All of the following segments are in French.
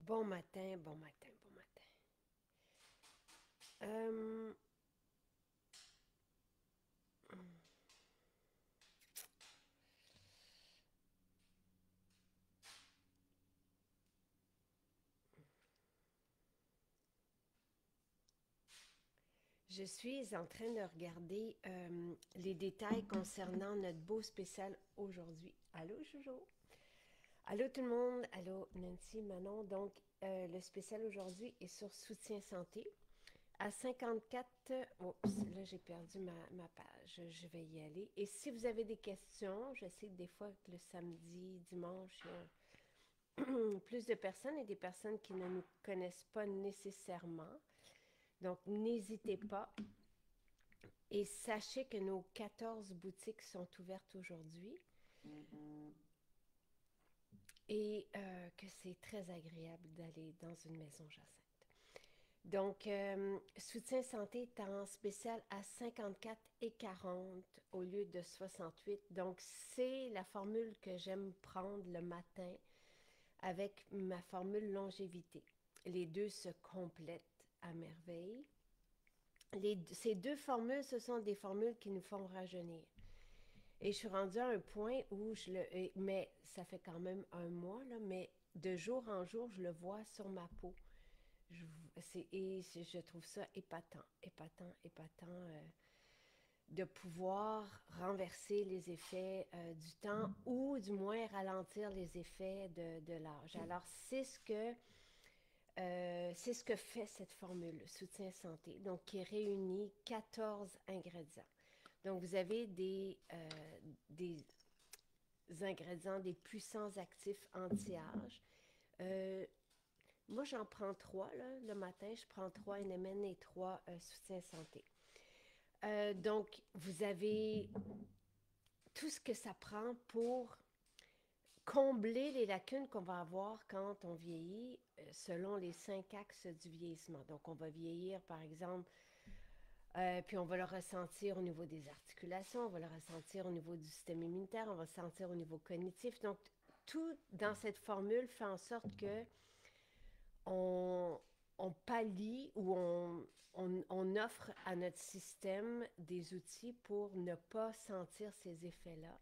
Bon matin, bon matin, bon matin. Euh, je suis en train de regarder les détails concernant notre beau spécial aujourd'hui. Allô, Jojo? Allô, tout le monde? Allô, Nancy, Manon. Donc, le spécial aujourd'hui est sur soutien santé. À 54, oups, là j'ai perdu ma page, je vais y aller. Et si vous avez des questions, je sais que des fois que le samedi, dimanche, il y a plus de personnes et des personnes qui ne nous connaissent pas nécessairement. Donc, n'hésitez pas. Et sachez que nos 14 boutiques sont ouvertes aujourd'hui et que c'est très agréable d'aller dans une maison Jacinthe. Donc, soutien santé est en spécial à 54 et 40 au lieu de 68. Donc, c'est la formule que j'aime prendre le matin avec ma formule longévité. Les deux se complètent à merveille. Ces deux formules, ce sont des formules qui nous font rajeunir. Et je suis rendue à un point où mais ça fait quand même un mois, là, mais de jour en jour, je le vois sur ma peau. Je, et je trouve ça épatant, épatant, épatant de pouvoir renverser les effets du temps ou du moins ralentir les effets de l'âge. Alors, c'est ce que fait cette formule, soutien santé, donc qui réunit 14 ingrédients. Donc, vous avez des ingrédients, des puissants actifs anti-âge. Euh, Moi, j'en prends trois là, le matin. Je prends trois NMN et trois soutien santé. Donc, vous avez tout ce que ça prend pour combler les lacunes qu'on va avoir quand on vieillit selon les 5 axes du vieillissement. Donc, on va vieillir, par exemple, puis on va le ressentir au niveau des articulations, on va le ressentir au niveau du système immunitaire, on va le sentir au niveau cognitif. Donc, tout dans cette formule fait en sorte que on, on pallie ou on offre à notre système des outils pour ne pas sentir ces effets-là.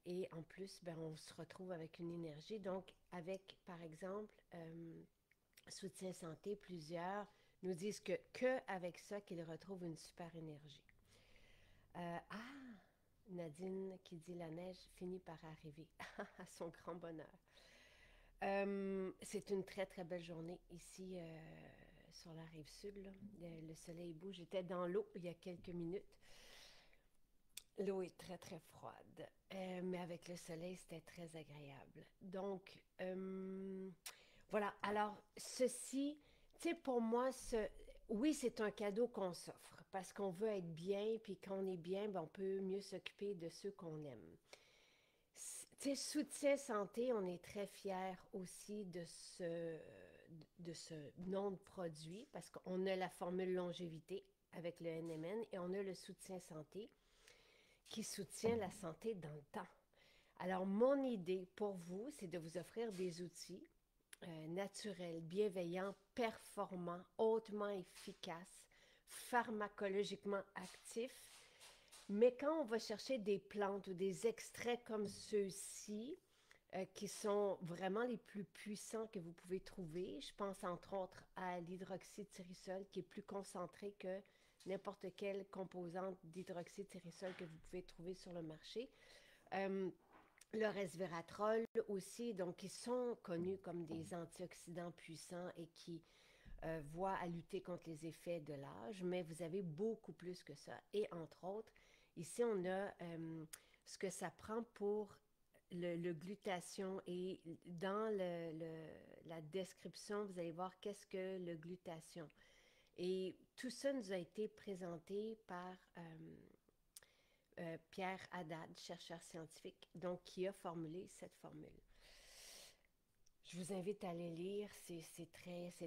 Et en plus, ben, on se retrouve avec une énergie. Donc, avec, par exemple, soutien santé, plusieurs nous disent que avec ça, qu'ils retrouvent une super énergie. Nadine qui dit la neige finit par arriver à son grand bonheur. C'est une très très belle journée ici sur la rive sud. Là. Le soleil bouge. J'étais dans l'eau il y a quelques minutes. L'eau est très très froide, mais avec le soleil, c'était très agréable. Donc, voilà. Alors, ceci, tu sais, pour moi, oui, c'est un cadeau qu'on s'offre parce qu'on veut être bien, puis quand on est bien, ben, on peut mieux s'occuper de ceux qu'on aime. Tu sais, soutien santé, on est très fiers aussi de ce nom de produit parce qu'on a la formule longévité avec le NMN et on a le soutien santé qui soutient la santé dans le temps. Alors, mon idée pour vous, c'est de vous offrir des outils naturels, bienveillants, performants, hautement efficaces, pharmacologiquement actifs. Mais quand on va chercher des plantes ou des extraits comme ceux-ci, qui sont vraiment les plus puissants que vous pouvez trouver, je pense entre autres à l'hydroxytyrosol qui est plus concentré que n'importe quelle composante d'hydroxytyrosol que vous pouvez trouver sur le marché. Euh, le resveratrol aussi, donc ils sont connus comme des antioxydants puissants et qui voient à lutter contre les effets de l'âge, mais vous avez beaucoup plus que ça. Et entre autres, ici on a ce que ça prend pour le glutathion et dans la description, vous allez voir qu'est-ce que le glutathion. Et tout ça nous a été présenté par Pierre Haddad, chercheur scientifique, donc qui a formulé cette formule. Je vous invite à aller lire, c'est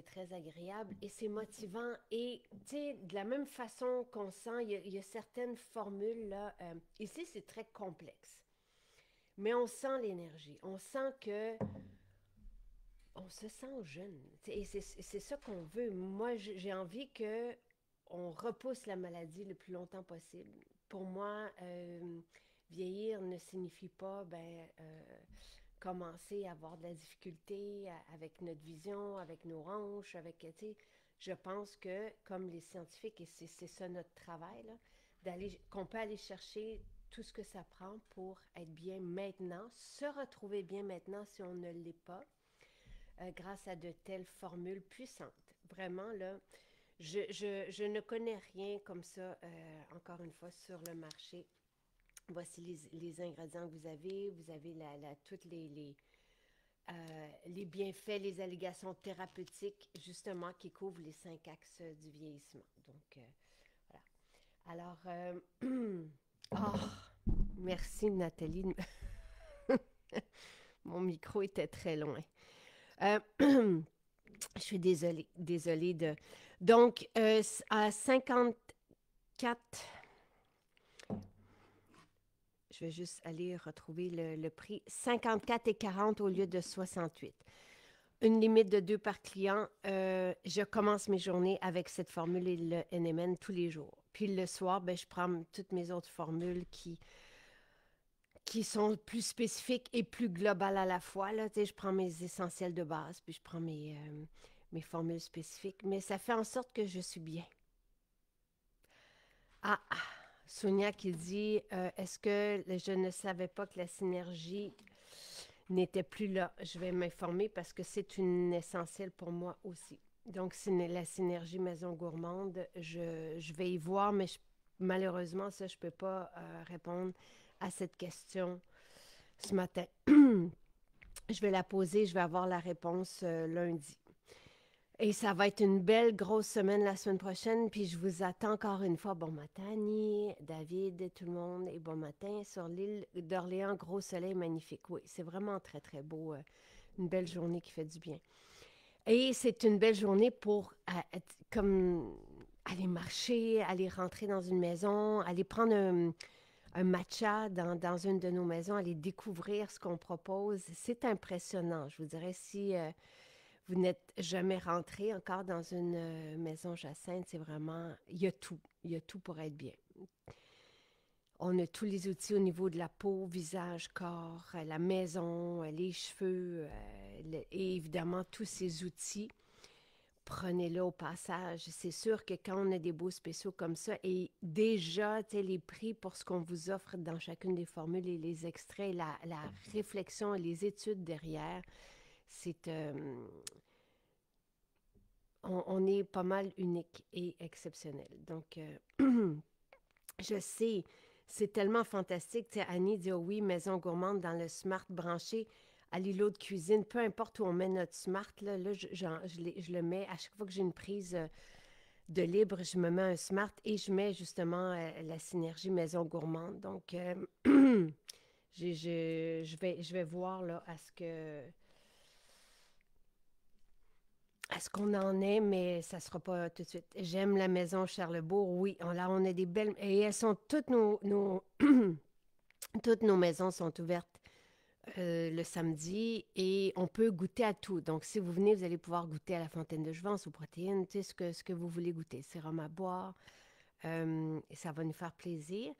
très agréable et c'est motivant. Et tu sais, de la même façon qu'on sent, il y a certaines formules là, ici c'est très complexe, mais on sent l'énergie, on sent que on se sent jeune. Et c'est ça qu'on veut. Moi, j'ai envie que on repousse la maladie le plus longtemps possible. Pour moi, vieillir ne signifie pas commencer à avoir de la difficulté avec notre vision, avec nos hanches, avec, tu sais, je pense que, comme les scientifiques, et c'est ça notre travail, là, qu'on peut aller chercher tout ce que ça prend pour être bien maintenant, se retrouver bien maintenant si on ne l'est pas, grâce à de telles formules puissantes. Vraiment, là, je ne connais rien comme ça, encore une fois, sur le marché. Voici les ingrédients que vous avez. Vous avez toutes les bienfaits, les allégations thérapeutiques, justement, qui couvrent les 5 axes du vieillissement. Donc, voilà. Alors, oh, merci Nathalie. Mon micro était très loin. Je suis désolée de... Donc, à 54... Je vais juste aller retrouver le prix. 54,40 au lieu de 68. Une limite de 2 par client. Je commence mes journées avec cette formule et le NMN tous les jours. Puis le soir, ben, je prends toutes mes autres formules qui sont plus spécifiques et plus globales à la fois. Là. Tu sais, je prends mes essentiels de base, puis je prends mes formules spécifiques. Mais ça fait en sorte que je suis bien. Ah! Sonia qui dit est-ce que je ne savais pas que la synergie n'était plus là? Je vais m'informer parce que c'est une essentielle pour moi aussi. Donc, la synergie Maison Gourmande, je vais y voir, mais malheureusement, ça, je ne peux pas répondre à cette question ce matin. Je vais la poser, je vais avoir la réponse lundi. Et ça va être une belle grosse semaine la semaine prochaine. Puis je vous attends encore une fois. Bon matin, Annie, David, tout le monde. Et bon matin sur l'île d'Orléans. Gros soleil magnifique. Oui, c'est vraiment très, très beau. Une belle journée qui fait du bien. Et c'est une belle journée pour comme aller marcher, aller rentrer dans une maison, aller prendre un matcha dans une de nos maisons, aller découvrir ce qu'on propose. C'est impressionnant. Je vous dirais, si... vous n'êtes jamais rentré encore dans une maison Jacinthe, c'est vraiment... Il y a tout. Il y a tout pour être bien. On a tous les outils au niveau de la peau, visage, corps, la maison, les cheveux, et évidemment, tous ces outils. Prenez-le au passage. C'est sûr que quand on a des beaux spéciaux comme ça, et déjà, les prix pour ce qu'on vous offre dans chacune des formules et les extraits, la réflexion et les études derrière, c'est... on est pas mal unique et exceptionnel. Donc, je sais, c'est tellement fantastique. Tu sais, Annie dit, oh oui, maison gourmande dans le smart branché à l'îlot de cuisine. Peu importe où on met notre smart, là je le mets. À chaque fois que j'ai une prise de libre, je me mets un smart et je mets justement la synergie maison gourmande. Donc, je vais voir là à ce qu'on en est, mais ça ne sera pas tout de suite. J'aime la maison Charlebourg, oui. Là, on a des belles... Et elles sont toutes toutes nos maisons sont ouvertes le samedi et on peut goûter à tout. Donc, si vous venez, vous allez pouvoir goûter à la fontaine de jouvence, aux protéines, tu sais, ce que vous voulez goûter. Sérum à boire. Et ça va nous faire plaisir.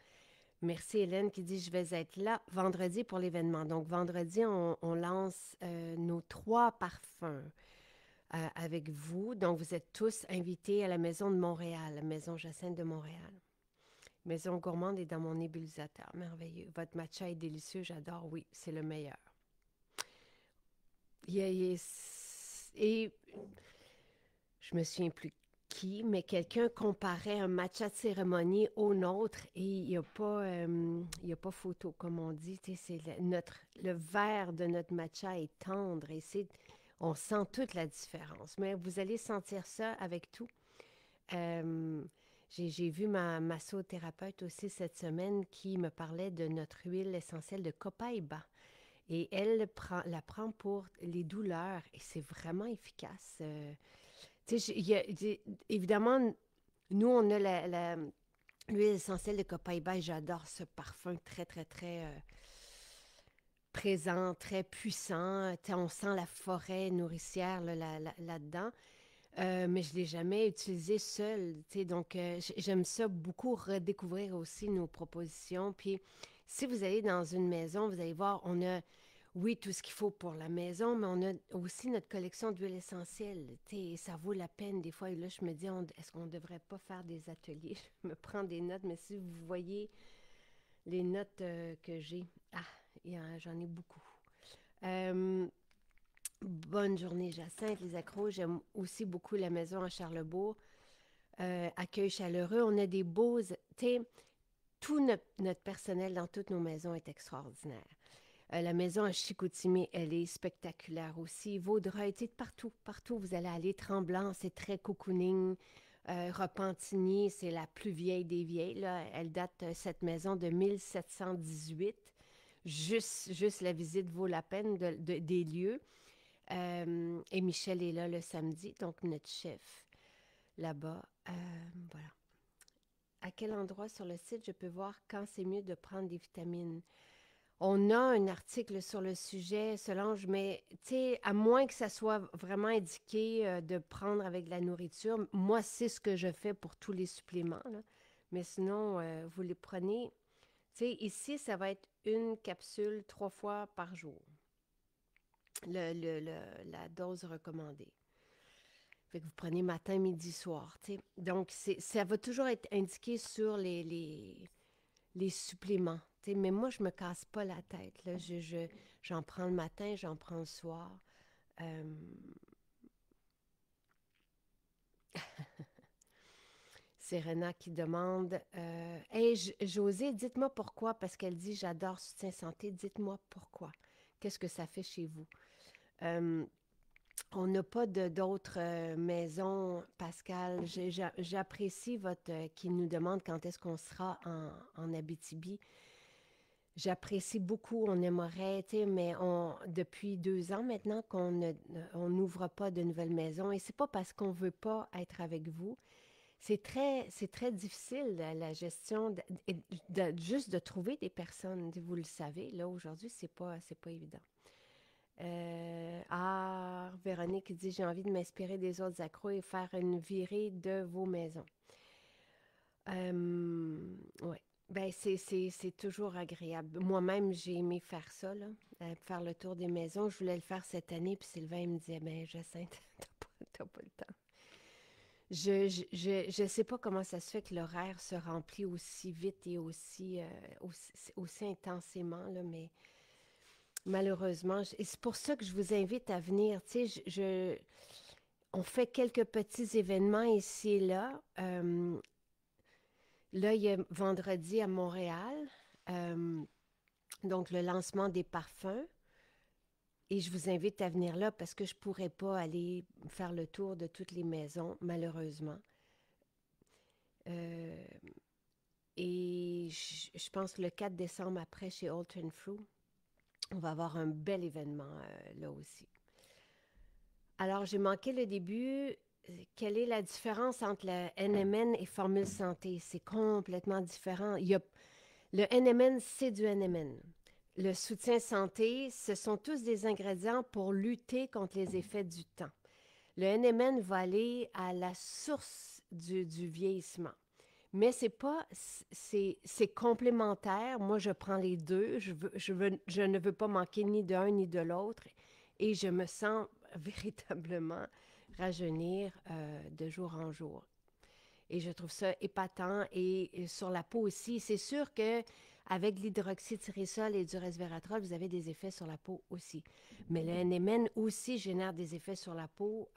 Merci Hélène qui dit « Je vais être là vendredi pour l'événement ». Donc, vendredi, on lance nos 3 parfums avec vous. Donc, vous êtes tous invités à la Maison de Montréal, la Maison Jacinthe de Montréal. Maison gourmande est dans mon nébulisateur. Merveilleux. Votre matcha est délicieux, j'adore. Oui, c'est le meilleur. Et je me souviens plus qui, mais quelqu'un comparait un matcha de cérémonie au nôtre et il n'y a pas photo, comme on dit. C'est le verre de notre matcha est tendre et on sent toute la différence. Mais vous allez sentir ça avec tout. J'ai vu ma massothérapeute aussi cette semaine qui me parlait de notre huile essentielle de copaïba. Et elle la prend pour les douleurs et c'est vraiment efficace. Évidemment, nous, on a l'huile essentielle de copaïba et j'adore ce parfum très, très, très présent, très puissant. Tu sais, on sent la forêt nourricière là-dedans. Mais je ne l'ai jamais utilisé seul. Tu sais, donc, j'aime ça beaucoup redécouvrir aussi nos propositions. Puis, si vous allez dans une maison, vous allez voir, on a, oui, tout ce qu'il faut pour la maison, mais on a aussi notre collection d'huiles essentielles. Tu sais, ça vaut la peine des fois. Et là, je me dis, est-ce qu'on ne devrait pas faire des ateliers? Je me prends des notes, mais si vous voyez les notes que j'ai, ah, j'en ai beaucoup. Euh, Bonne journée, Jacinthe. Les accros, j'aime aussi beaucoup la maison à Charlebourg. Accueil chaleureux. On a des beaux. Tu sais, tout notre personnel dans toutes nos maisons est extraordinaire. La maison à Chicoutimi, elle est spectaculaire aussi. Vaudreuil, tu sais, partout vous allez aller. Tremblant, c'est très cocooning. Repentigny, c'est la plus vieille des vieilles. Là. Elle date, cette maison, de 1718. Juste la visite vaut la peine des lieux. Et Michel est là le samedi, donc notre chef là-bas. Voilà. À quel endroit sur le site je peux voir quand c'est mieux de prendre des vitamines? On a un article sur le sujet, Solange, mais tu sais, à moins que ça soit vraiment indiqué de prendre avec de la nourriture, moi, c'est ce que je fais pour tous les suppléments. Là. Mais sinon, vous les prenez. Tu sais, ici, ça va être une capsule 3 fois par jour. La dose recommandée. Fait que vous prenez matin, midi, soir. T'sais. Donc, ça va toujours être indiqué sur les suppléments. T'sais. Mais moi, je ne me casse pas la tête. Là. J'en prends le matin, j'en prends le soir. C'est Rena qui demande Hey, Josée, dites-moi pourquoi, parce qu'elle dit j'adore Soutien Santé. Dites-moi pourquoi. Qu'est-ce que ça fait chez vous? Euh, On n'a pas d'autres maisons, Pascal. J'apprécie votre qui nous demande quand est-ce qu'on sera en Abitibi. J'apprécie beaucoup, on aimerait, mais depuis 2 ans maintenant on n'ouvre pas de nouvelles maisons. Et c'est pas parce qu'on veut pas être avec vous. C'est très difficile, la gestion, juste de trouver des personnes. Vous le savez, là, aujourd'hui, c'est pas évident. Véronique dit, j'ai envie de m'inspirer des autres accros et faire une virée de vos maisons. Oui. Ben, c'est toujours agréable. Moi-même, j'ai aimé faire ça, là, faire le tour des maisons. Je voulais le faire cette année, puis Sylvain il me disait, ben, Jacinthe, t'as pas le temps. Je sais pas comment ça se fait que l'horaire se remplit aussi vite et aussi intensément, là, mais malheureusement, et c'est pour ça que je vous invite à venir. Tu sais, on fait quelques petits événements ici et là. Là, il y a vendredi à Montréal, euh, donc le lancement des parfums. Et je vous invite à venir là parce que je ne pourrais pas aller faire le tour de toutes les maisons, malheureusement. Euh, et je pense que le 4 décembre, après, chez Alton Fruit, on va avoir un bel événement là aussi. Alors, j'ai manqué le début. Quelle est la différence entre le NMN et Formule Santé? C'est complètement différent. Le NMN, c'est du NMN. Le soutien santé, ce sont tous des ingrédients pour lutter contre les effets du temps. Le NMN va aller à la source du vieillissement. Mais c'est complémentaire. Moi, je prends les deux. Je ne veux pas manquer ni d'un ni de l'autre. Et je me sens véritablement rajeunir de jour en jour. Et je trouve ça épatant. Et sur la peau aussi, c'est sûr que avec l'hydroxytyrosol et du resveratrol, vous avez des effets sur la peau aussi. Mais le NMN aussi génère des effets sur la peau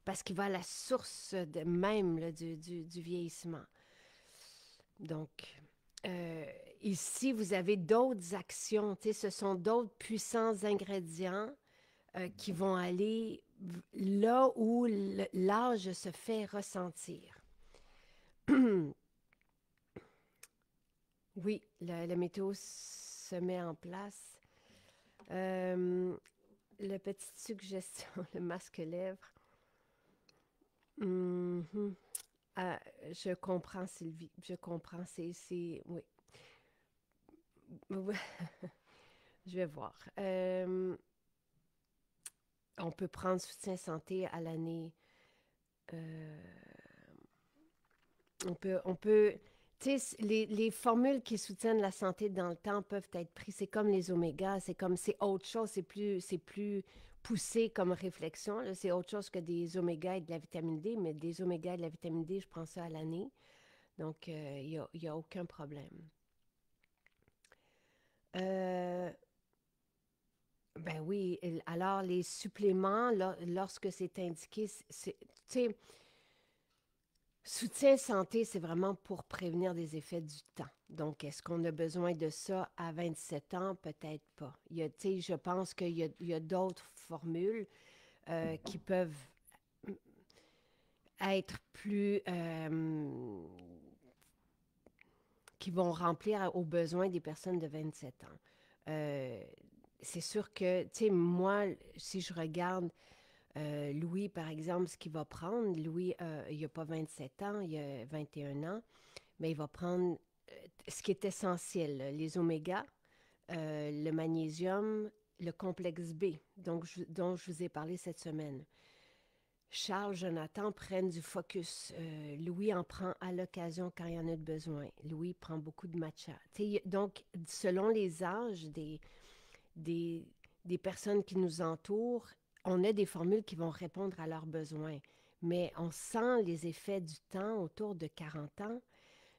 parce qu'il va à la source même là, du vieillissement. Donc, ici, vous avez d'autres actions. Ce sont d'autres puissants ingrédients qui vont aller là où l'âge se fait ressentir. Oui, la météo se met en place. La petite suggestion, le masque-lèvres. Mm-hmm. Je comprends, Sylvie. Je comprends. Oui. Je vais voir. On peut prendre soutien santé à l'année. Euh, tu sais, les formules qui soutiennent la santé dans le temps peuvent être prises. C'est comme les omégas, c'est autre chose, c'est plus poussé comme réflexion, là. C'est autre chose que des omégas et de la vitamine D, mais des omégas et de la vitamine D, je prends ça à l'année. Donc, il y a aucun problème. Euh, ben oui, alors les suppléments, lorsque c'est indiqué, tu sais, soutien santé, c'est vraiment pour prévenir des effets du temps. Donc, est-ce qu'on a besoin de ça à 27 ans? Peut-être pas. Tu sais, je pense il y a d'autres formules qui peuvent être plus... qui vont remplir aux besoins des personnes de 27 ans. Euh, c'est sûr que, tu sais, moi, si je regarde Louis, par exemple, ce qu'il va prendre, Louis, il n'a pas 27 ans, il a 21 ans, mais il va prendre ce qui est essentiel, là, les omégas, le magnésium, le complexe B, dont je vous ai parlé cette semaine. Charles, Jonathan prennent du focus. Louis en prend à l'occasion quand il y en a de besoin. Louis prend beaucoup de matcha. Donc, selon les âges des, des personnes qui nous entourent, on a des formules qui vont répondre à leurs besoins. Mais on sent les effets du temps autour de 40 ans.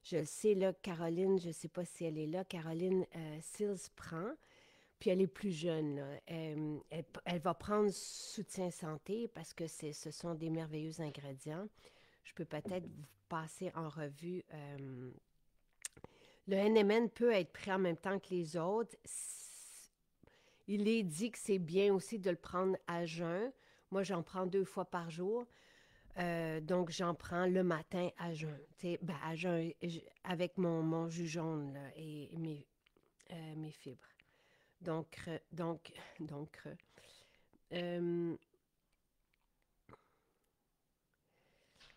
Je le sais, là, Caroline, je ne sais pas si elle est là, Caroline Sills prend, puis elle est plus jeune, là. Elle va prendre soutien santé parce que ce sont des merveilleux ingrédients. Je peux peut-être vous passer en revue. Le NMN peut être pris en même temps que les autres. Il est dit que c'est bien aussi de le prendre à jeun. Moi, j'en prends 2 fois par jour. Donc, j'en prends le matin à jeun. Ben, à jeun, avec mon jus jaune là, et mes fibres. Donc, donc,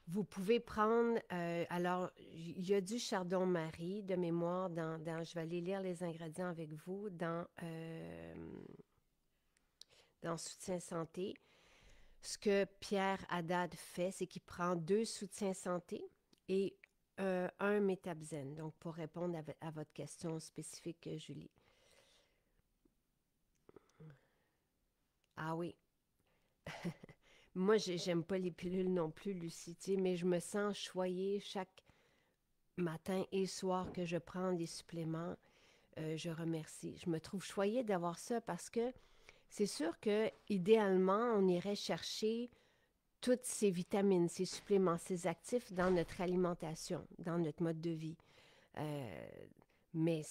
vous pouvez prendre, alors, il y a du chardon-marie de mémoire je vais aller lire les ingrédients avec vous dans Soutien Santé. Ce que Pierre Haddad fait, c'est qu'il prend 2 soutiens santé et un métabzen. Donc, pour répondre à votre question spécifique, Julie. Ah oui. Moi, j'aime pas les pilules non plus, Lucie, mais je me sens choyée chaque matin et soir que je prends des suppléments. Je remercie. Je me trouve choyée d'avoir ça parce que c'est sûr que idéalement, on irait chercher toutes ces vitamines, ces suppléments, ces actifs dans notre alimentation, dans notre mode de vie. Euh, mais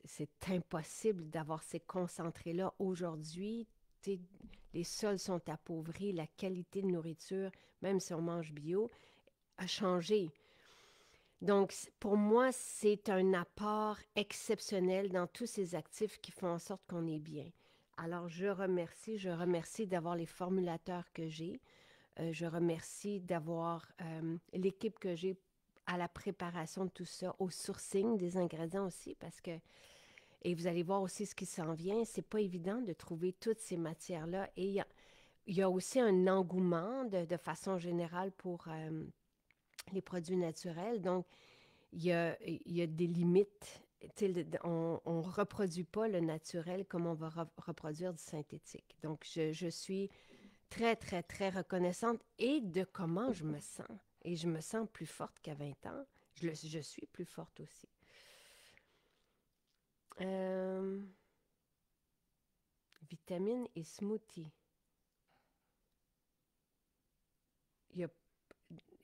c'est impossible d'avoir ces concentrés-là aujourd'hui. Les sols sont appauvris, la qualité de nourriture, même si on mange bio, a changé. Donc, pour moi, c'est un apport exceptionnel dans tous ces actifs qui font en sorte qu'on est bien. Alors, je remercie d'avoir les formulateurs que j'ai. Je remercie d'avoir l'équipe que j'ai à la préparation de tout ça, au sourcing des ingrédients aussi, parce que, et vous allez voir aussi ce qui s'en vient, c'est pas évident de trouver toutes ces matières-là. Et il y a aussi un engouement de façon générale pour les produits naturels. Donc, il y a des limites. On ne reproduit pas le naturel comme on va reproduire du synthétique. Donc, je suis très, très, très reconnaissante et de comment je me sens. Et je me sens plus forte qu'à 20 ans. Je suis plus forte aussi. Euh, Vitamines et smoothie. Il y a,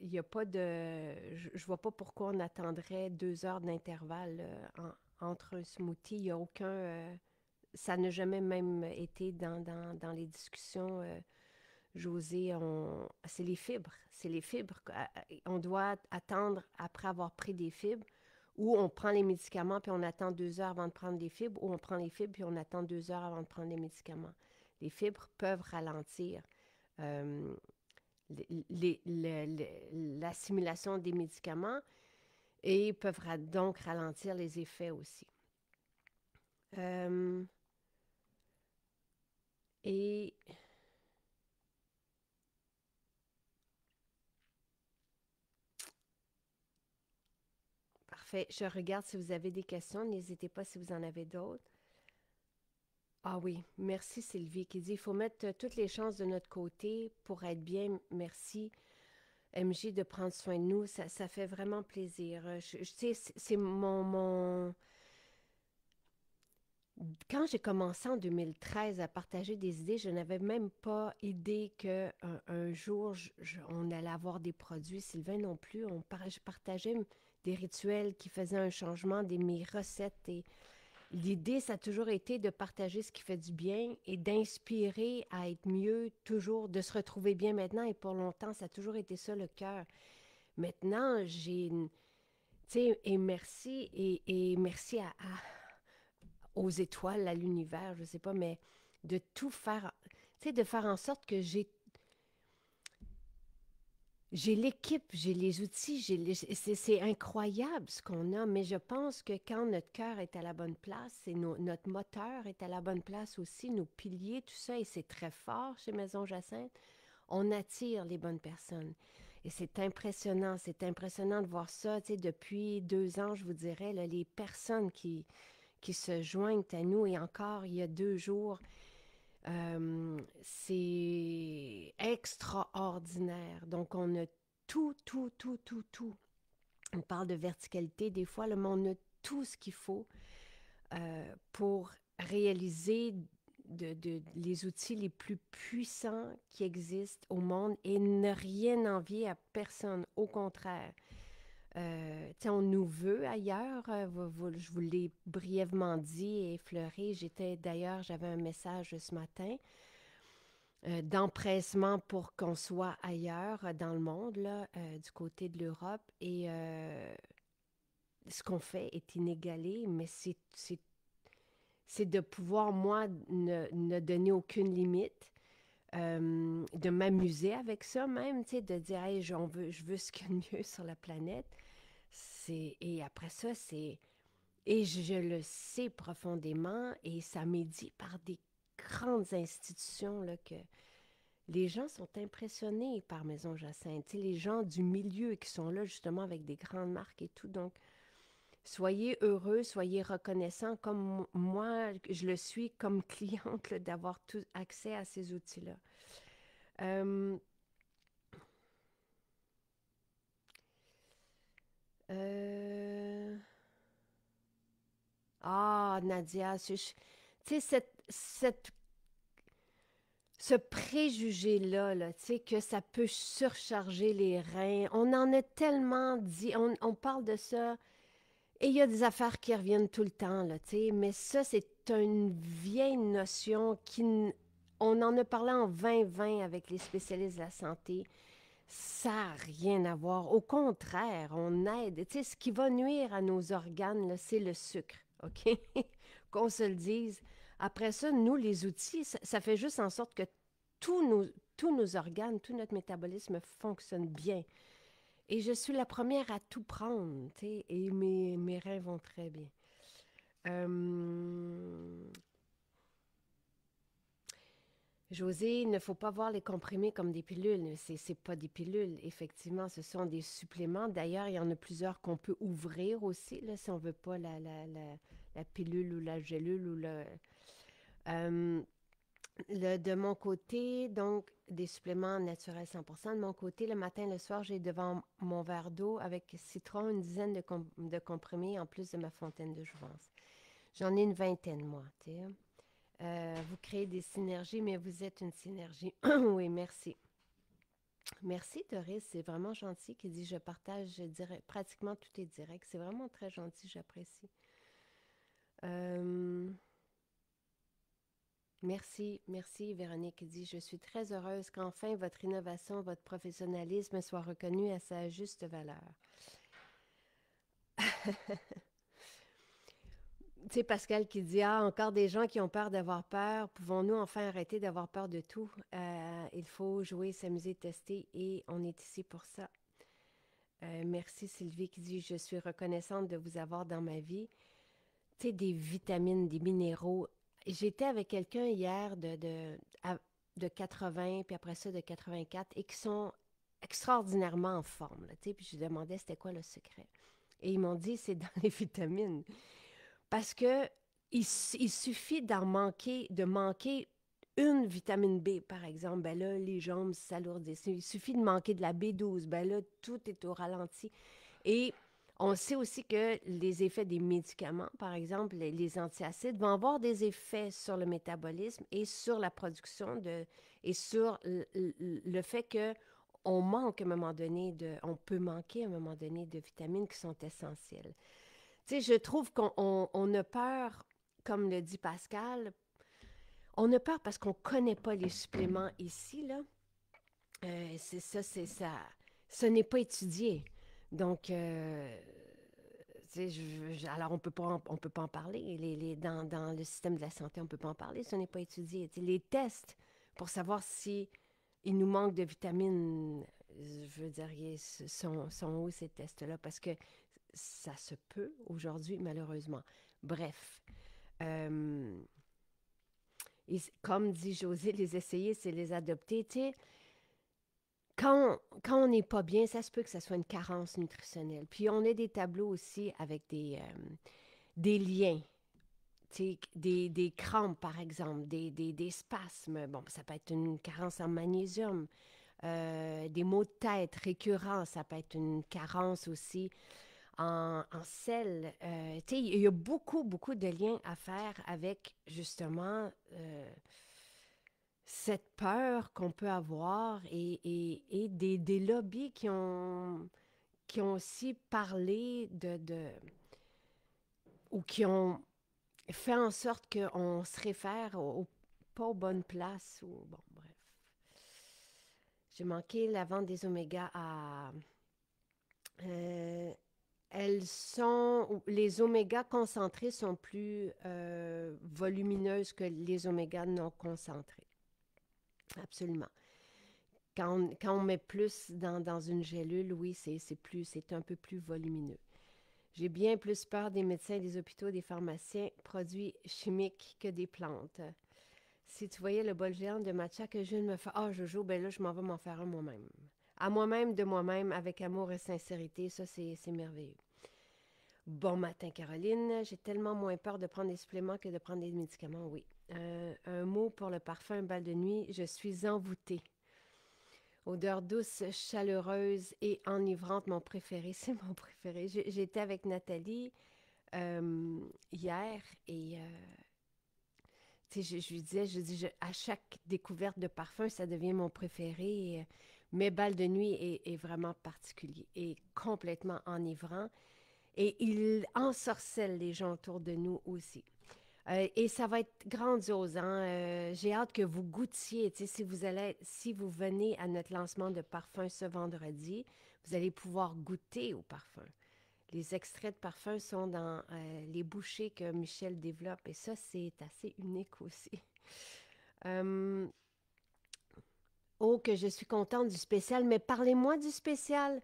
il y a pas de... Je vois pas pourquoi on attendrait 2 heures d'intervalle entre un smoothie. Il n'y a aucun... ça n'a jamais même été dans les discussions. José, c'est les fibres. C'est les fibres. On doit attendre après avoir pris des fibres, ou on prend les médicaments puis on attend 2 heures avant de prendre les fibres, ou on prend les fibres puis on attend 2 heures avant de prendre les médicaments. Les fibres peuvent ralentir euh, l'assimilation des médicaments et peuvent donc ralentir les effets aussi. Euh, et parfait. Je regarde si vous avez des questions. N'hésitez pas si vous en avez d'autres. Ah oui, merci Sylvie qui dit il faut mettre toutes les chances de notre côté pour être bien. Merci MJ de prendre soin de nous. Ça fait vraiment plaisir. Je sais, c'est Quand j'ai commencé en 2013 à partager des idées, je n'avais même pas idée que un jour, on allait avoir des produits. Sylvain non plus. Je partageais des rituels qui faisaient un changement, mes recettes. Et l'idée, ça a toujours été de partager ce qui fait du bien et d'inspirer à être mieux, toujours, de se retrouver bien maintenant. Et pour longtemps, ça a toujours été ça le cœur. Maintenant, tu sais, et merci, et merci aux étoiles, à l'univers, je sais pas, mais de tout faire, tu sais, de faire en sorte que j'ai l'équipe, j'ai les outils, c'est incroyable ce qu'on a, mais je pense que quand notre cœur est à la bonne place, et notre moteur est à la bonne place aussi, nos piliers, tout ça, et c'est très fort chez Maison Jacinthe, on attire les bonnes personnes. Et c'est impressionnant de voir ça, tu sais, depuis 2 ans, je vous dirais, là, les personnes qui se joignent à nous, et encore, il y a 2 jours, c'est extraordinaire. Donc, on a tout. On parle de verticalité des fois, mais on a tout ce qu'il faut pour réaliser les outils les plus puissants qui existent au monde et ne rien envier à personne. Au contraire, on nous veut ailleurs. Je vous l'ai brièvement dit et effleuré. J'avais un message ce matin d'empressement pour qu'on soit ailleurs dans le monde, là, du côté de l'Europe. Et ce qu'on fait est inégalé, mais c'est de pouvoir, moi, ne donner aucune limite. De m'amuser avec ça même, tu sais, de dire, hey, je veux ce qu'il y a de mieux sur la planète. Et après ça, et je le sais profondément, et ça m'est dit par des grandes institutions là, que les gens sont impressionnés par Maison Jacinthe. Tu sais, les gens du milieu qui sont là justement avec des grandes marques et tout. Donc, soyez heureux, soyez reconnaissants comme moi, je le suis comme cliente là, d'avoir tout accès à ces outils-là. Euh, euh, Ah, Nadia, tu sais, ce préjugé-là, là, tu sais, que ça peut surcharger les reins. On en a tellement dit, on parle de ça, et il y a des affaires qui reviennent tout le temps, là, tu sais, mais ça, c'est une vieille notion on en a parlé en 2020 avec les spécialistes de la santé. Ça n'a rien à voir. Au contraire, on aide. Tu sais, ce qui va nuire à nos organes, là, c'est le sucre, OK? Qu'on se le dise. Après ça, nous, les outils, ça fait juste en sorte que tous nos organes, tout notre métabolisme fonctionne bien. Et je suis la première à tout prendre, tu sais, et mes reins vont très bien. Euh, José, il ne faut pas voir les comprimés comme des pilules. C'est pas des pilules, effectivement, ce sont des suppléments. D'ailleurs, il y en a plusieurs qu'on peut ouvrir aussi, là, si on veut pas la pilule ou la gélule ou euh, de mon côté, donc, des suppléments naturels 100%. De mon côté, le matin, le soir, j'ai devant mon verre d'eau avec citron une dizaine de comprimés en plus de ma fontaine de jouvence. J'en ai une vingtaine, moi, tu sais. Vous créez des synergies, mais vous êtes une synergie. Oui, merci. Merci, Doris. C'est vraiment gentil qui dit je partage pratiquement tout est direct. C'est vraiment très gentil, j'apprécie. Euh, merci, Véronique qui dit je suis très heureuse qu'enfin votre innovation, votre professionnalisme soit reconnu à sa juste valeur. Tu sais, Pascal qui dit ah, encore des gens qui ont peur d'avoir peur. Pouvons-nous enfin arrêter d'avoir peur de tout? Il faut jouer, s'amuser, tester et on est ici pour ça. Merci Sylvie qui dit je suis reconnaissante de vous avoir dans ma vie. tu sais, des vitamines, des minéraux. J'étais avec quelqu'un hier de 80, puis après ça de 84, et qui sont extraordinairement en forme, là, tu sais, puis je lui demandais c'était quoi le secret. Et ils m'ont dit, c'est dans les vitamines. Parce que il suffit de manquer une vitamine B, par exemple. Ben là, les jambes s'alourdissent. Il suffit de manquer de la B12. Ben là, tout est au ralenti. Et on sait aussi que les effets des médicaments, par exemple, les antiacides, vont avoir des effets sur le métabolisme et sur la production et sur le fait que on manque à un moment donné on peut manquer à un moment donné de vitamines qui sont essentielles. Tu sais, je trouve qu'on a peur, comme le dit Pascal, on a peur parce qu'on ne connaît pas les suppléments ici, là. C'est ça. Ce n'est pas étudié. Donc, tu sais, alors on peut pas en parler. Dans le système de la santé, on ne peut pas en parler. Ce n'est pas étudié. Tu sais, les tests pour savoir si il nous manque de vitamines, je veux dire, sont où ces tests-là? Parce que ça se peut aujourd'hui, malheureusement. Bref. euh, Comme dit José, les essayer, c'est les adopter. Tu sais, quand on n'est pas bien, ça se peut que ça soit une carence nutritionnelle. Puis on a des tableaux aussi avec des liens, tu sais, des crampes, par exemple, des spasmes. Bon, ça peut être une carence en magnésium. Des maux de tête récurrents, ça peut être une carence aussi en sel. Tu sais, il y a beaucoup, beaucoup de liens à faire avec, justement, cette peur qu'on peut avoir et des lobbies qui ont aussi parlé ou qui ont fait en sorte qu'on se réfère pas aux bonnes places. Bon, bref. J'ai manqué la vente des oméga à... euh, les oméga concentrés sont plus volumineuses que les oméga non concentrés. Absolument. Quand on met plus dans une gélule, oui, c'est un peu plus volumineux. J'ai bien plus peur des médecins, des hôpitaux, des pharmaciens, produits chimiques que des plantes. Si tu voyais le bol géant de matcha que je viens de me faire, ah, Jojo, ben là, je m'en vais m'en faire un moi-même. À moi-même, de moi-même, avec amour et sincérité, ça, c'est merveilleux. Bon matin, Caroline. J'ai tellement moins peur de prendre des suppléments que de prendre des médicaments, oui. Un mot pour le parfum bal de nuit, je suis envoûtée. Odeur douce, chaleureuse et enivrante, mon préféré, c'est mon préféré. J'étais avec Nathalie hier et tu sais, je lui disais, à chaque découverte de parfum, ça devient mon préféré. Mais bal de nuit est vraiment particulier et complètement enivrant. Et il ensorcelle les gens autour de nous aussi. Et ça va être grandiose, hein? J'ai hâte que vous goûtiez. Tu sais, si vous venez à notre lancement de parfum ce vendredi, vous allez pouvoir goûter au parfum. Les extraits de parfum sont dans les bouchées que Michel développe et ça, c'est assez unique aussi. Euh, oh, que je suis contente du spécial, mais parlez-moi du spécial,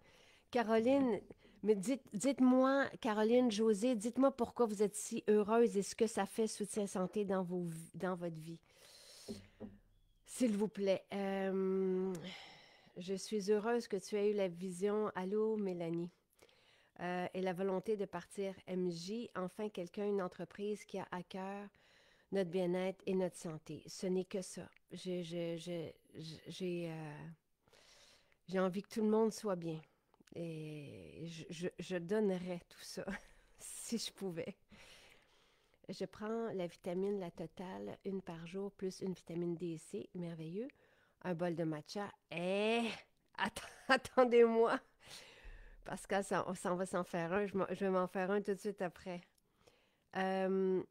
Caroline. Mais dites-moi, Caroline, José, dites-moi pourquoi vous êtes si heureuse et ce que ça fait soutien santé dans votre vie. S'il vous plaît. Je suis heureuse que tu aies eu la vision. Allô, Mélanie. Et la volonté de partir MJ, enfin quelqu'un, une entreprise qui a à cœur notre bien-être et notre santé. Ce n'est que ça. J'ai envie que tout le monde soit bien. Et je donnerais tout ça si je pouvais. Je prends la vitamine, la totale, une par jour, plus une vitamine D et C, merveilleux. Un bol de matcha. Attendez-moi. Pascal, on s'en va s'en faire un. Je vais m'en faire un tout de suite après. Euh,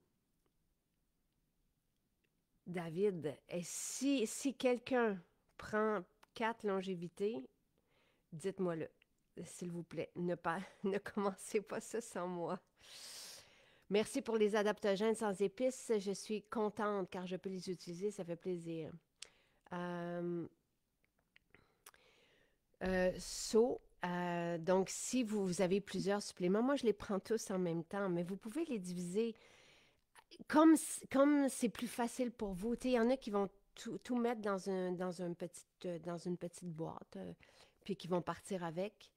David, si quelqu'un prend 4 longévités, dites-moi-le, s'il vous plaît. Ne commencez pas ça sans moi. Merci pour les adaptogènes sans épices. Je suis contente car je peux les utiliser. Ça fait plaisir. Euh, Donc, si vous avez plusieurs suppléments, moi, je les prends tous en même temps, mais vous pouvez les diviser comme c'est plus facile pour vous. Tu sais, il y en a qui vont tout mettre dans une petite boîte, puis qui vont partir avec.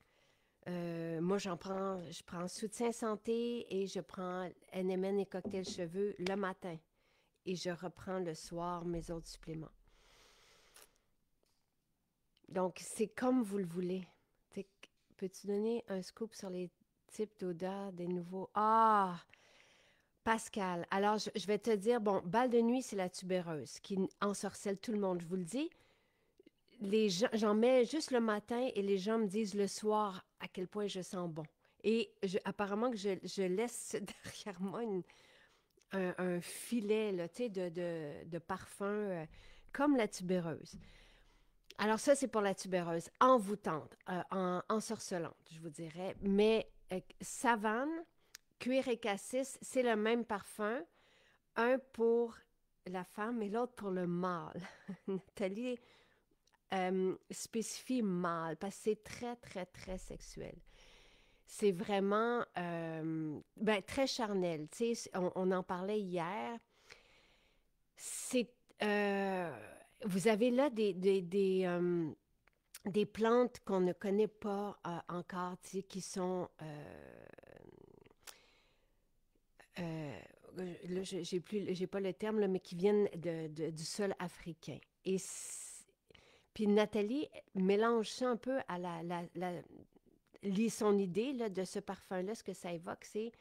Moi, je prends soutien santé et je prends NMN et cocktail cheveux le matin. Et je reprends le soir mes autres suppléments. Donc, c'est comme vous le voulez. Peux-tu donner un scoop sur les types d'odeurs des nouveaux? Ah! Pascal, alors je vais te dire, bon, balle de nuit, c'est la tubéreuse qui ensorcelle tout le monde. Je vous le dis, les gens, j'en mets juste le matin et les gens me disent le soir à quel point je sens bon. Et apparemment que je laisse derrière moi un filet là, de parfum comme la tubéreuse. Alors ça, c'est pour la tubéreuse, envoûtante, ensorcelante, je vous dirais. Mais savane, cuir et cassis, c'est le même parfum, un pour la femme et l'autre pour le mâle. Nathalie spécifie mâle parce que c'est très, très, très sexuel. C'est vraiment très charnel. Tu sais, on en parlait hier. C'est, euh, vous avez là des plantes qu'on ne connaît pas encore, tu sais, qui sont euh, là, j'ai pas le terme, là, mais qui viennent du sol africain. Puis Nathalie mélange ça un peu à lit son idée là, de ce parfum-là. Ce que ça évoque, c'est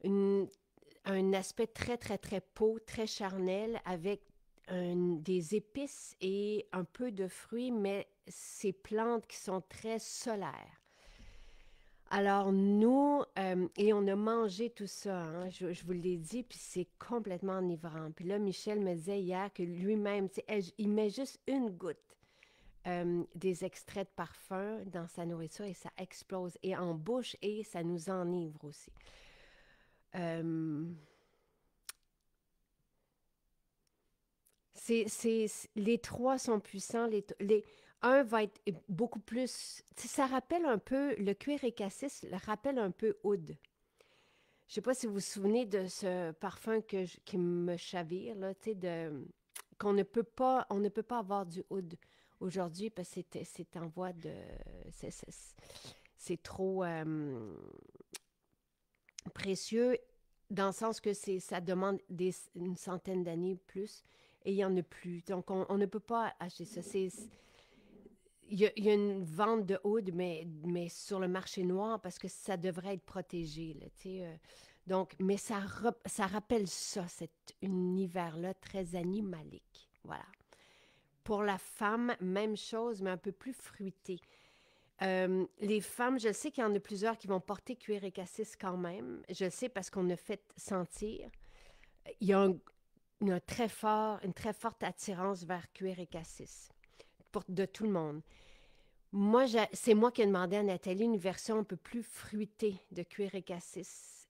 une, un aspect très, très, très peau, très charnel, avec des épices et un peu de fruits, mais ces plantes qui sont très solaires. Alors, nous, et on a mangé tout ça, hein, je vous l'ai dit, puis c'est complètement enivrant. Puis là, Michel me disait hier que lui-même, il met juste une goutte des extraits de parfum dans sa nourriture et ça explose. Et en bouche, et ça nous enivre aussi. Euh, les trois sont puissants. Un va être beaucoup plus... Ça rappelle un peu, le cuir et cassis rappelle un peu oud. Je ne sais pas si vous vous souvenez de ce parfum qui me chavire, là, on ne peut pas avoir du oud aujourd'hui parce que c'est en voie de... C'est trop précieux dans le sens que ça demande une centaine d'années plus et il n'y en a plus. Donc, on ne peut pas acheter ça. Il y a une vente de oud, mais sur le marché noir parce que ça devrait être protégé. Là, donc, mais ça rappelle ça, cet univers-là très animalique. Voilà. Pour la femme, même chose, mais un peu plus fruité. Les femmes, je sais qu'il y en a plusieurs qui vont porter cuir et cassis quand même. Je le sais parce qu'on a fait sentir. Il y a une très forte attirance vers cuir et cassis de tout le monde. Moi, c'est moi qui ai demandé à Nathalie une version un peu plus fruitée de cuir et cassis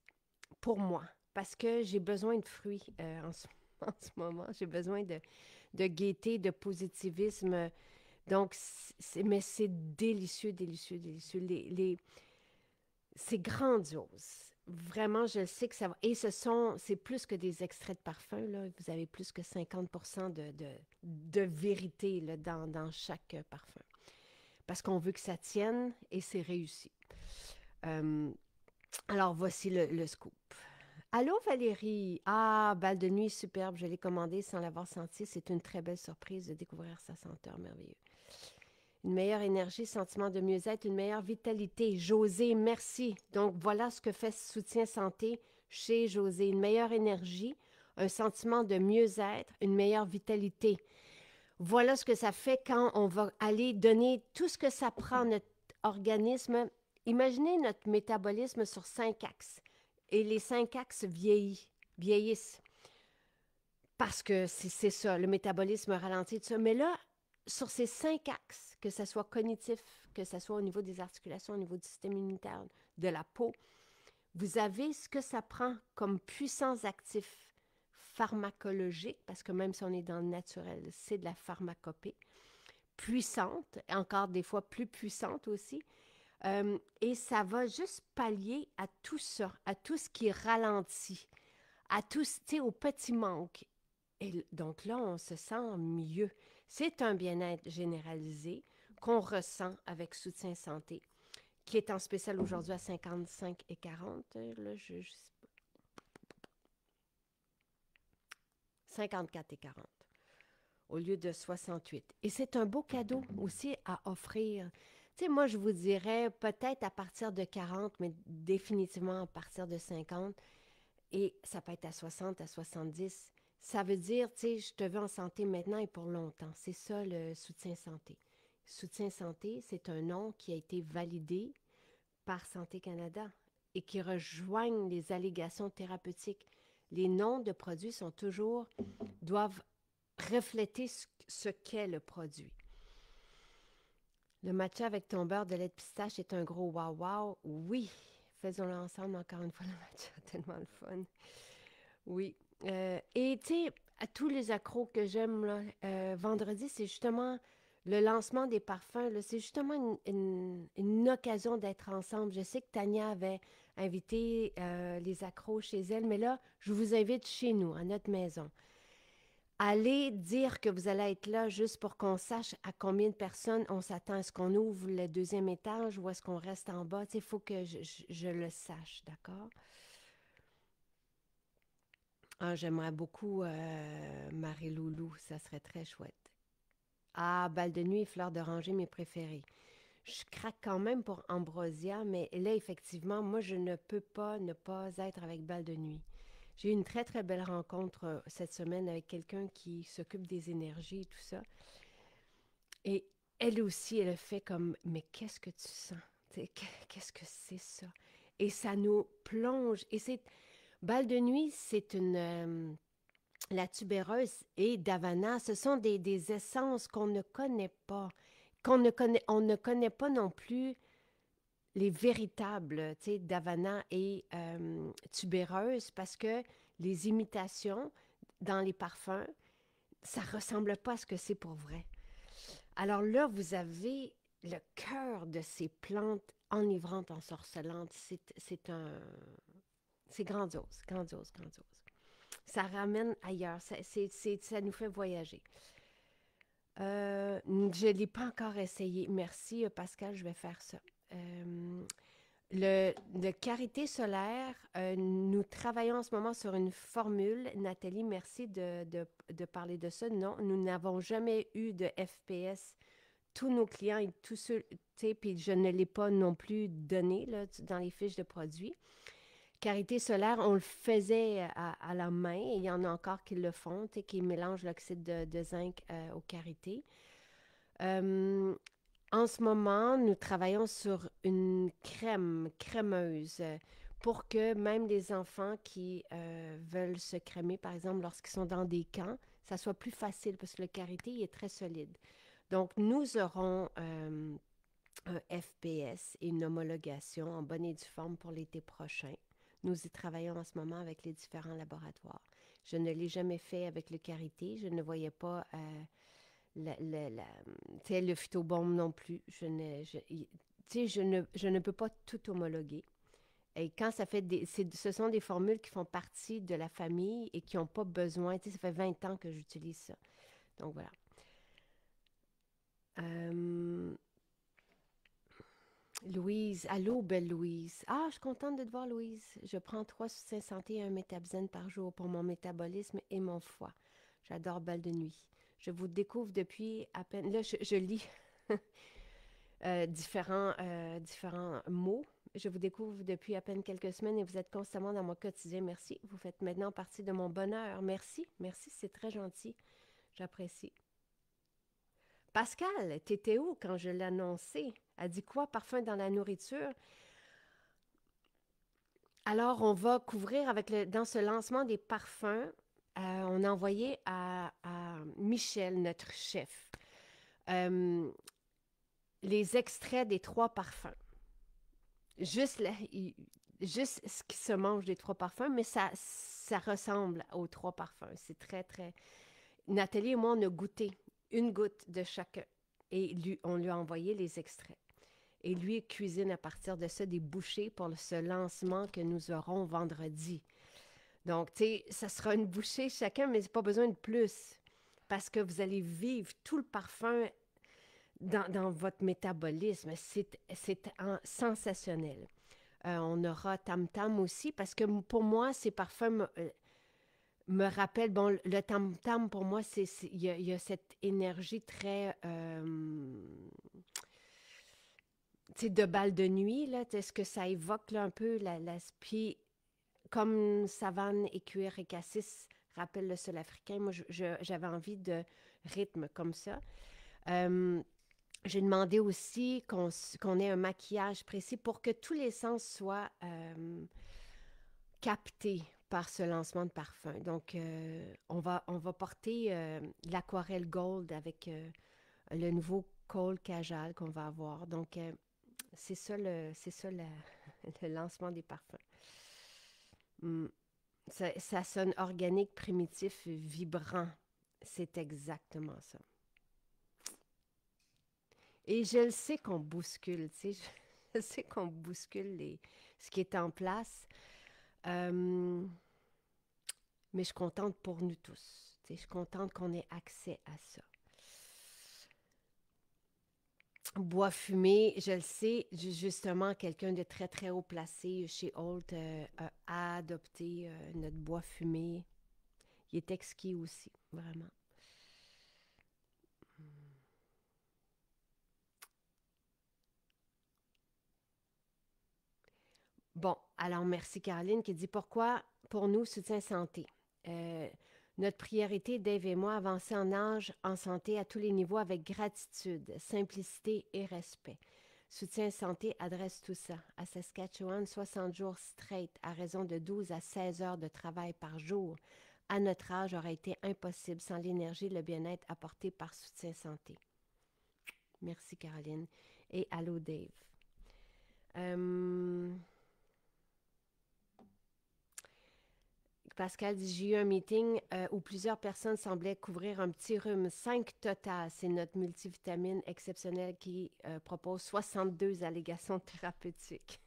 pour moi, parce que j'ai besoin de fruits en ce moment. J'ai besoin de gaieté, de positivisme. Donc, mais c'est délicieux, délicieux, délicieux. C'est grandiose. Vraiment, je sais que ça va. Et c'est plus que des extraits de parfum, là. Vous avez plus que 50% de vérité là, dans chaque parfum. Parce qu'on veut que ça tienne et c'est réussi. Euh, alors, voici le scoop. Allô Valérie! Ah, balle de nuit superbe, je l'ai commandée sans l'avoir senti. C'est une très belle surprise de découvrir sa senteur merveilleuse. Une meilleure énergie, sentiment de mieux-être, une meilleure vitalité. José, merci. Donc, voilà ce que fait Soutien Santé chez José. Une meilleure énergie, un sentiment de mieux-être, une meilleure vitalité. Voilà ce que ça fait quand on va aller donner tout ce que ça prend à notre organisme. Imaginez notre métabolisme sur 5 axes. Et les 5 axes vieillissent. Parce que c'est ça, le métabolisme ralentit, tout ça. Mais là, sur ces 5 axes, que ce soit cognitif, que ce soit au niveau des articulations, au niveau du système immunitaire, de la peau, vous avez ce que ça prend comme puissants actifs pharmacologiques, parce que même si on est dans le naturel, c'est de la pharmacopée, puissante, encore des fois plus puissante aussi, Et ça va juste pallier à tout ça, à tout ce qui ralentit, à tout, tu sais, aux petits manques. Donc là, on se sent mieux. C'est un bien-être généralisé qu'on ressent avec Soutien Santé, qui est en spécial aujourd'hui à 55,40. Là, 54,40 au lieu de 68. Et c'est un beau cadeau aussi à offrir. Tu sais, moi, je vous dirais peut-être à partir de 40, mais définitivement à partir de 50. Et ça peut être à 60, à 70. Ça veut dire, tu sais, je te veux en santé maintenant et pour longtemps. C'est ça le soutien santé. Soutien santé, c'est un nom qui a été validé par Santé Canada et qui rejoignent les allégations thérapeutiques. Les noms de produits sont toujours, doivent refléter ce qu'est le produit. Le matcha avec ton beurre de lait de pistache est un gros wow-wow. Oui, faisons-le ensemble encore une fois, le matcha, tellement le fun. Oui. Et tu sais, à tous les accros que j'aime, là, vendredi, c'est justement le lancement des parfums. Là, c'est justement une occasion d'être ensemble. Je sais que Tania avait invité les accros chez elle, mais là, je vous invite chez nous, à notre maison. Allez dire que vous allez être là juste pour qu'on sache à combien de personnes on s'attend. Est-ce qu'on ouvre le deuxième étage ou est-ce qu'on reste en bas? Il faut que je le sache, d'accord? Ah, j'aimerais beaucoup Marie-Loulou, ça serait très chouette. Ah, Bal de nuit et Fleur d'oranger, mes préférés. Je craque quand même pour Ambrosia, mais là, effectivement, moi, je ne peux pas ne pas être avec Bal de nuit. J'ai eu une très, très belle rencontre cette semaine avec quelqu'un qui s'occupe des énergies et tout ça. Et elle aussi, elle a fait comme, mais qu'est-ce que tu sens? Qu'est-ce que c'est ça? Et ça nous plonge. Et c'est, Bal de nuit, c'est une, la tubéreuse et Davana, ce sont des essences qu'on ne connaît pas, on ne connaît pas non plus les véritables, tu sais, Davana et tubéreuse, parce que les imitations dans les parfums, ça ressemble pas à ce que c'est pour vrai. Alors là, vous avez le cœur de ces plantes enivrantes, ensorcelantes. C'est grandiose, grandiose, grandiose. Ça ramène ailleurs, ça nous fait voyager. Je ne l'ai pas encore essayé. Merci, Pascal, je vais faire ça. Le karité solaire, nous travaillons en ce moment sur une formule. Nathalie, merci de parler de ça. Non, nous n'avons jamais eu de FPS. Tous nos clients et tous ceux, tu sais, puis je ne l'ai pas non plus donné là, dans les fiches de produits. Karité solaire, on le faisait à la main et il y en a encore qui le font, tu sais, qui mélangent l'oxyde de zinc au karité. Euh, En ce moment, nous travaillons sur une crème crémeuse pour que même les enfants qui veulent se crémer, par exemple, lorsqu'ils sont dans des camps, ça soit plus facile parce que le karité il est très solide. Donc, nous aurons un FPS et une homologation en bonne et due forme pour l'été prochain. Nous y travaillons en ce moment avec les différents laboratoires. Je ne l'ai jamais fait avec le karité. Je ne voyais pas le phytobaume non plus. Je ne peux pas tout homologuer. Et quand ça fait ce sont des formules qui font partie de la famille et qui n'ont pas besoin. Ça fait 20 ans que j'utilise ça. Donc voilà. Louise, allô, belle Louise. Ah, je suis contente de te voir, Louise. Je prends 3 soutiens santé et un métabzène par jour pour mon métabolisme et mon foie. J'adore Belle de nuit. Je vous découvre depuis à peine. Là, je lis différents mots. Je vous découvre depuis à peine quelques semaines et vous êtes constamment dans mon quotidien. Merci. Vous faites maintenant partie de mon bonheur. Merci. Merci, c'est très gentil. J'apprécie. Pascal, t'étais où quand je l'ai annoncé? Elle dit quoi? Parfum dans la nourriture? Alors, on va couvrir dans ce lancement des parfums. On a envoyé à Michel, notre chef, euh, les extraits des 3 parfums. Juste ce qui se mange des 3 parfums, mais ça ressemble aux 3 parfums. C'est très, très... Nathalie et moi, on a goûté une goutte de chacun et on lui a envoyé les extraits. Et lui cuisine à partir de ça des bouchées pour ce lancement que nous aurons vendredi. Donc, tu sais, ça sera une bouchée chacun, mais pas besoin de plus. Parce que vous allez vivre tout le parfum dans votre métabolisme. C'est sensationnel. On aura Tam Tam aussi, parce que pour moi, ces parfums me rappellent, bon, le Tam Tam, pour moi, il y a cette énergie très, tu sais, de balle de nuit, là, est-ce que ça évoque là, un peu puis comme savane et cuir et cassis rappelle le sol africain, moi, j'avais envie de rythme comme ça. Euh, j'ai demandé aussi qu'on ait un maquillage précis pour que tous les sens soient captés par ce lancement de parfum. Donc, on va porter l'aquarelle gold avec le nouveau Col Cajal qu'on va avoir. Donc, c'est ça le lancement des parfums. Mm. Ça sonne organique, primitif, vibrant. C'est exactement ça. Et je le sais qu'on bouscule, tu sais, je sais qu'on bouscule ce qui est en place, euh, mais je suis contente pour nous tous. Tu sais, je suis contente qu'on ait accès à ça. Bois fumé, je le sais, justement, quelqu'un de très, très haut placé chez Holt a adopté notre bois fumé. Il est exquis aussi, vraiment. Bon, alors merci Caroline qui dit pourquoi pour nous soutien santé. Euh, Notre priorité, Dave et moi, avancer en âge, en santé à tous les niveaux avec gratitude, simplicité et respect. Soutien santé adresse tout ça. À Saskatchewan, 60 jours straight à raison de 12 à 16 heures de travail par jour. À notre âge, aurait été impossible sans l'énergie et le bien-être apporté par soutien santé. Merci Caroline. Et allô Dave. Euh, Pascal dit, j'ai eu un meeting où plusieurs personnes semblaient couvrir un petit rhume. 5 total, c'est notre multivitamine exceptionnelle qui propose 62 allégations thérapeutiques.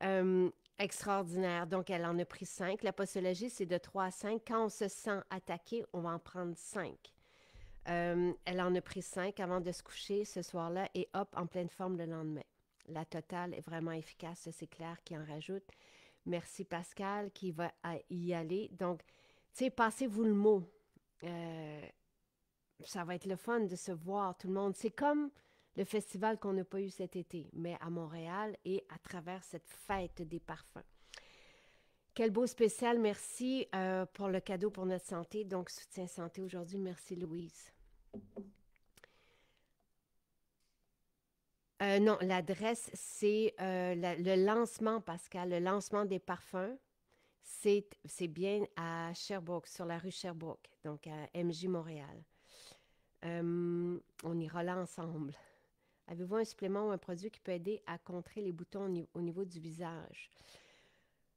Euh, Extraordinaire. Donc, elle en a pris 5. La postologie, c'est de 3 à 5. Quand on se sent attaqué, on va en prendre 5. Elle en a pris 5 avant de se coucher ce soir-là et hop, en pleine forme le lendemain. La totale est vraiment efficace, c'est clair, qui en rajoute. Merci Pascal qui va y aller. Donc, tu sais, passez-vous le mot. Euh, Ça va être le fun de se voir tout le monde. C'est comme le festival qu'on n'a pas eu cet été, mais à Montréal et à travers cette fête des parfums. Quel beau spécial. Merci pour le cadeau pour notre santé. Donc, soutien santé aujourd'hui. Merci Louise. Non, l'adresse, c'est le lancement, Pascal, le lancement des parfums. C'est bien à Sherbrooke, sur la rue Sherbrooke, donc à MJ Montréal. On ira là ensemble. Avez-vous un supplément ou un produit qui peut aider à contrer les boutons au niveau du visage?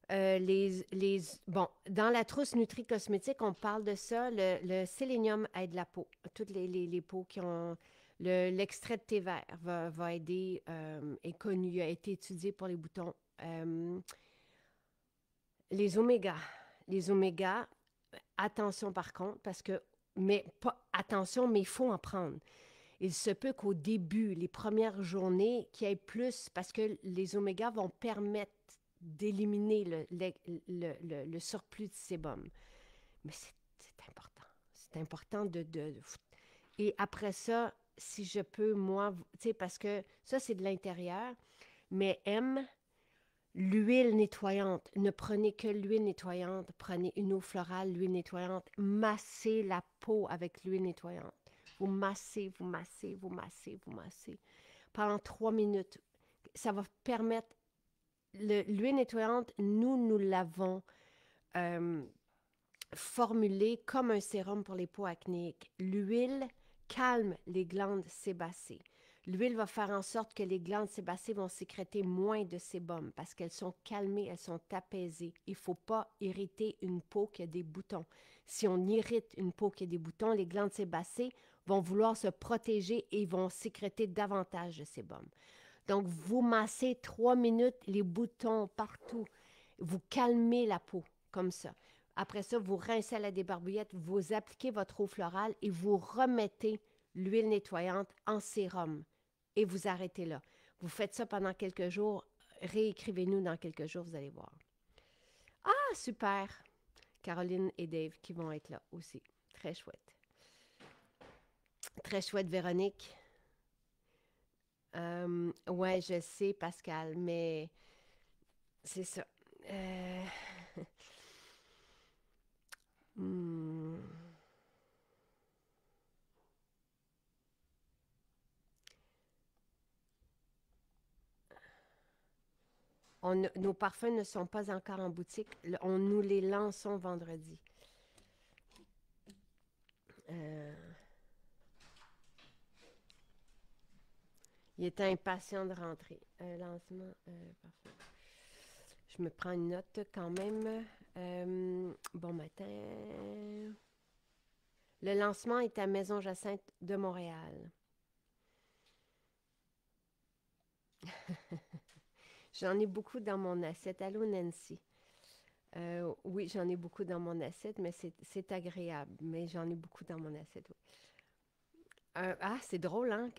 Bon, dans la trousse Nutri-Cosmétique, on parle de ça. Le sélénium aide la peau. Toutes les peaux qui ont... L'extrait de thé vert va aider, est connu, a été étudié pour les boutons. Les omégas. Les omégas, attention par contre, parce que, mais pas attention, mais il faut en prendre. Il se peut qu'au début, les premières journées, qu'il y ait plus, parce que les omégas vont permettre d'éliminer le surplus de sébum. Mais c'est important. C'est important Et après ça, si je peux, moi, tu sais, parce que ça, c'est de l'intérieur, mais l'huile nettoyante. Ne prenez que l'huile nettoyante. Prenez une eau florale, l'huile nettoyante. Massez la peau avec l'huile nettoyante. Vous massez, vous massez, vous massez, vous massez. Pendant 3 minutes. Ça va permettre... L'huile nettoyante, nous l'avons euh, formulée comme un sérum pour les peaux acnéiques. L'huile calme les glandes sébacées. L'huile va faire en sorte que les glandes sébacées vont sécréter moins de sébum parce qu'elles sont calmées, elles sont apaisées. Il ne faut pas irriter une peau qui a des boutons. Si on irrite une peau qui a des boutons, les glandes sébacées vont vouloir se protéger et vont sécréter davantage de sébum. Donc, vous massez 3 minutes les boutons partout. Vous calmez la peau, comme ça. Après ça, vous rincez à la débarbouillette, vous appliquez votre eau florale et vous remettez l'huile nettoyante en sérum. Et vous arrêtez là. Vous faites ça pendant quelques jours. Réécrivez-nous dans quelques jours, vous allez voir. Ah, super! Caroline et Dave qui vont être là aussi. Très chouette. Très chouette, Véronique. Ouais, je sais, Pascal, mais c'est ça. Hmm. Nos parfums ne sont pas encore en boutique. Nous les lançons vendredi. Euh, il était impatient de rentrer. Lancement, parfait. Je me prends une note quand même. Bon matin. Le lancement est à Maison Jacinthe de Montréal. J'en ai beaucoup dans mon assiette. Allô, Nancy. Oui, j'en ai beaucoup dans mon assiette, mais c'est agréable. Mais j'en ai beaucoup dans mon assiette, oui. C'est drôle, hein?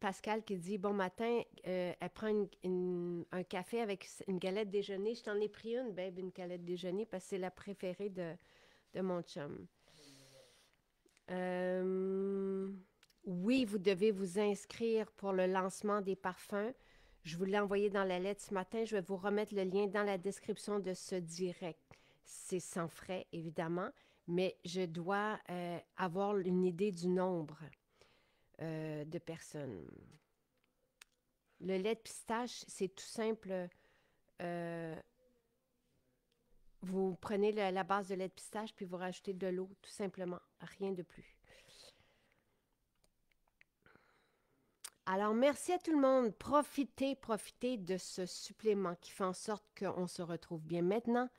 Pascal qui dit, bon matin, elle prend un café avec une galette déjeuner. Je t'en ai pris une, babe, une galette déjeuner, parce que c'est la préférée de mon chum. Oui, vous devez vous inscrire pour le lancement des parfums. Je vous l'ai envoyé dans la lettre ce matin. Je vais vous remettre le lien dans la description de ce direct. C'est sans frais, évidemment, mais je dois avoir une idée du nombre de personnes. Le lait de pistache, c'est tout simple. euh, Vous prenez la base de lait de pistache, puis vous rajoutez de l'eau, tout simplement. Rien de plus. Alors, merci à tout le monde. Profitez de ce supplément qui fait en sorte qu'on se retrouve bien maintenant,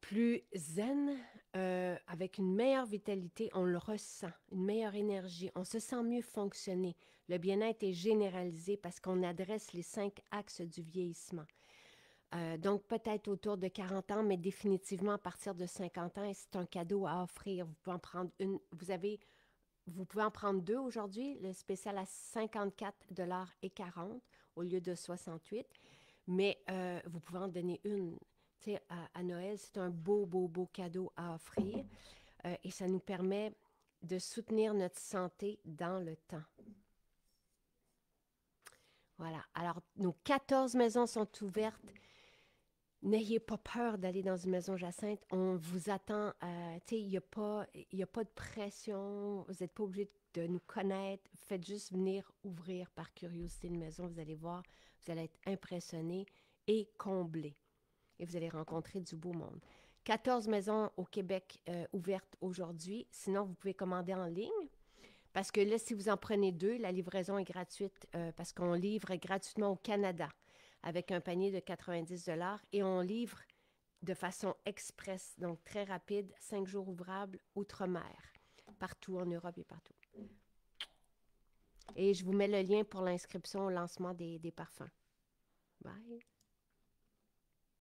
plus zen, avec une meilleure vitalité. On le ressent, une meilleure énergie. On se sent mieux fonctionner. Le bien-être est généralisé parce qu'on adresse les 5 axes du vieillissement. Donc, peut-être autour de 40 ans, mais définitivement à partir de 50 ans, et c'est un cadeau à offrir. Vous pouvez en prendre une. Vous pouvez en prendre 2 aujourd'hui, le spécial à 54,40 $ au lieu de 68. Mais vous pouvez en donner une. Tu sais, à Noël, c'est un beau cadeau à offrir. Et ça nous permet de soutenir notre santé dans le temps. Voilà. Alors, nos 14 maisons sont ouvertes. N'ayez pas peur d'aller dans une maison Jacinthe. On vous attend. Tu sais, il n'y a pas de pression. Vous n'êtes pas obligé de nous connaître. Faites juste venir ouvrir par curiosité une maison. Vous allez voir, vous allez être impressionné et comblé. Et vous allez rencontrer du beau monde. 14 maisons au Québec ouvertes aujourd'hui. Sinon, vous pouvez commander en ligne. Parce que là, si vous en prenez 2, la livraison est gratuite parce qu'on livre gratuitement au Canada avec un panier de 90 $ et on livre de façon express, donc très rapide, 5 jours ouvrables, outre-mer, partout en Europe et partout. Et je vous mets le lien pour l'inscription au lancement des parfums. Bye!